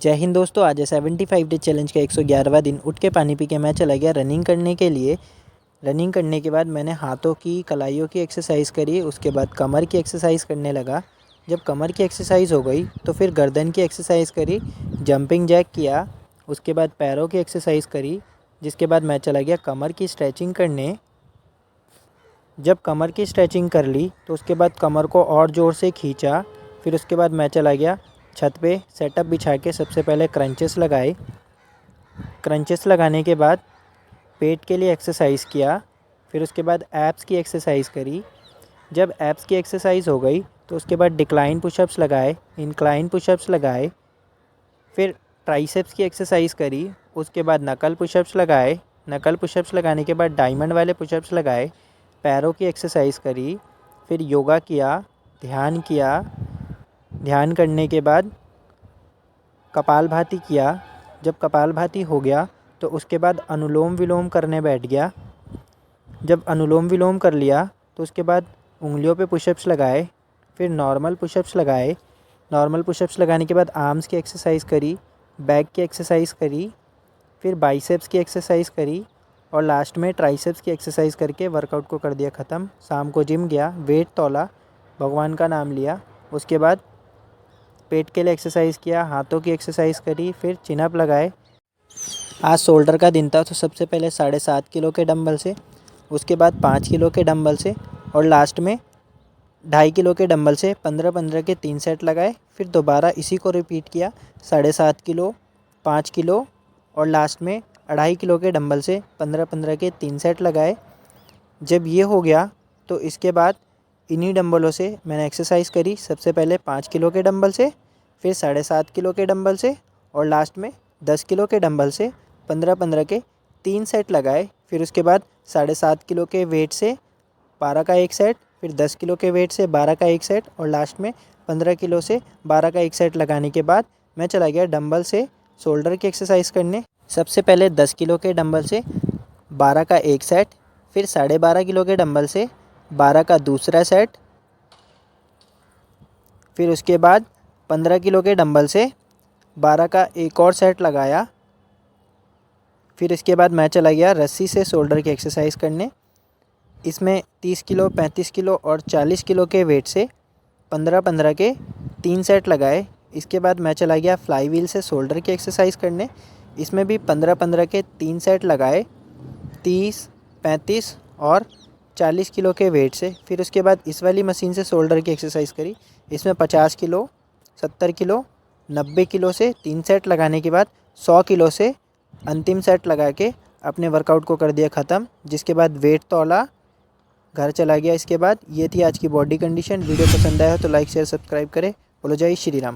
जय हिंद दोस्तों। आज है 75 डे चैलेंज का 111वां दिन। उठ के पानी पी के मैं चला गया रनिंग करने के लिए। रनिंग करने के बाद मैंने हाथों की कलाइयों की एक्सरसाइज करी। उसके बाद कमर की एक्सरसाइज करने लगा। जब कमर की एक्सरसाइज हो गई तो फिर गर्दन की एक्सरसाइज करी, जंपिंग जैक किया। उसके बाद पैरों की एक्सरसाइज करी, जिसके बाद मैं चला गया कमर की स्ट्रेचिंग करने। जब कमर की स्ट्रेचिंग कर ली तो उसके बाद कमर को और ज़ोर से खींचा। फिर उसके बाद मैं चला गया छत पे सेटअप बिछा के सबसे पहले क्रंचेस लगाए। क्रंचेस लगाने के बाद पेट के लिए एक्सरसाइज किया। फिर उसके बाद एब्स की एक्सरसाइज करी। जब एब्स की एक्सरसाइज हो गई तो उसके बाद डिक्लाइन पुशअप्स लगाए, इंक्लाइन पुशअप्स लगाए। फिर ट्राइसेप्स की एक्सरसाइज करी। उसके बाद नकल पुशअप्स लगाए। नकल पुशअप्स लगाने के बाद डायमंड वाले पुशअप्स लगाए। पैरों की एक्सरसाइज करी। फिर योगा किया, ध्यान किया। ध्यान करने के बाद कपालभाति किया। जब कपालभाति हो गया तो उसके बाद अनुलोम विलोम करने बैठ गया। जब अनुलोम विलोम कर लिया तो उसके बाद उंगलियों पे पुशअप्स लगाए। फिर नॉर्मल पुशअप्स लगाए। नॉर्मल पुशअप्स लगाने के बाद आर्म्स की एक्सरसाइज करी, बैक की एक्सरसाइज करी, फिर बाइसेप्स की एक्सरसाइज करी और लास्ट में ट्राइसेप्स की एक्सरसाइज करके वर्कआउट को कर दिया ख़त्म। शाम को जिम गया, वेट तौला, भगवान का नाम लिया। उसके बाद पेट के लिए एक्सरसाइज किया, हाथों की एक्सरसाइज करी, फिर चिनअप लगाए। आज शोल्डर का दिन था तो सबसे पहले 7.5 किलो के डंबल से, उसके बाद 5 किलो के डंबल से और लास्ट में 2.5 किलो के डंबल से 15-15 के 3 सेट लगाए। फिर दोबारा इसी को रिपीट किया, 7.5 किलो, 5 किलो और लास्ट में 2.5 किलो के डंबल से 15-15 के 3 सेट लगाए। जब ये हो गया तो इसके बाद इन्हीं डंबलों से मैंने एक्सरसाइज करी। सबसे पहले 5 किलो के डंबल से, फिर 7.5 किलो के डंबल से और लास्ट में 10 किलो के डंबल से 15-15 के 3 सेट लगाए। फिर उसके बाद 7.5 किलो के वेट से 12 का एक सेट, फिर 10 किलो के वेट से 12 का एक सेट और लास्ट में 15 किलो से 12 का एक सेट लगाने के बाद मैं चला गया डंबल से शोल्डर की एक्सरसाइज करने। सबसे पहले 10 किलो के डंबल से 12 का एक सेट, फिर 12.5 किलो के डंबल से 12 का दूसरा सेट, फिर उसके बाद 15 किलो के डंबल से 12 का एक और सेट लगाया। फिर इसके बाद मैं चला गया रस्सी से शोल्डर की एक्सरसाइज करने। इसमें 30 किलो, 35 किलो और 40 किलो के वेट से 15-15 के 3 सेट लगाए। इसके बाद मैं चला गया फ्लाई व्हील से शोल्डर की एक्सरसाइज करने। इसमें भी 15-15 के 3 सेट लगाए, 30, 35 और 40 किलो के वेट से। फिर उसके बाद इस वाली मशीन से शोल्डर की एक्सरसाइज करी। इसमें 50 किलो, 70 किलो, 90 किलो से 3 सेट लगाने के बाद 100 किलो से अंतिम सेट लगा के अपने वर्कआउट को कर दिया ख़त्म। जिसके बाद वेट तौला, घर चला गया। इसके बाद ये थी आज की बॉडी कंडीशन। वीडियो पसंद आया हो तो लाइक शेयर सब्सक्राइब करें। बोलो जय श्री राम।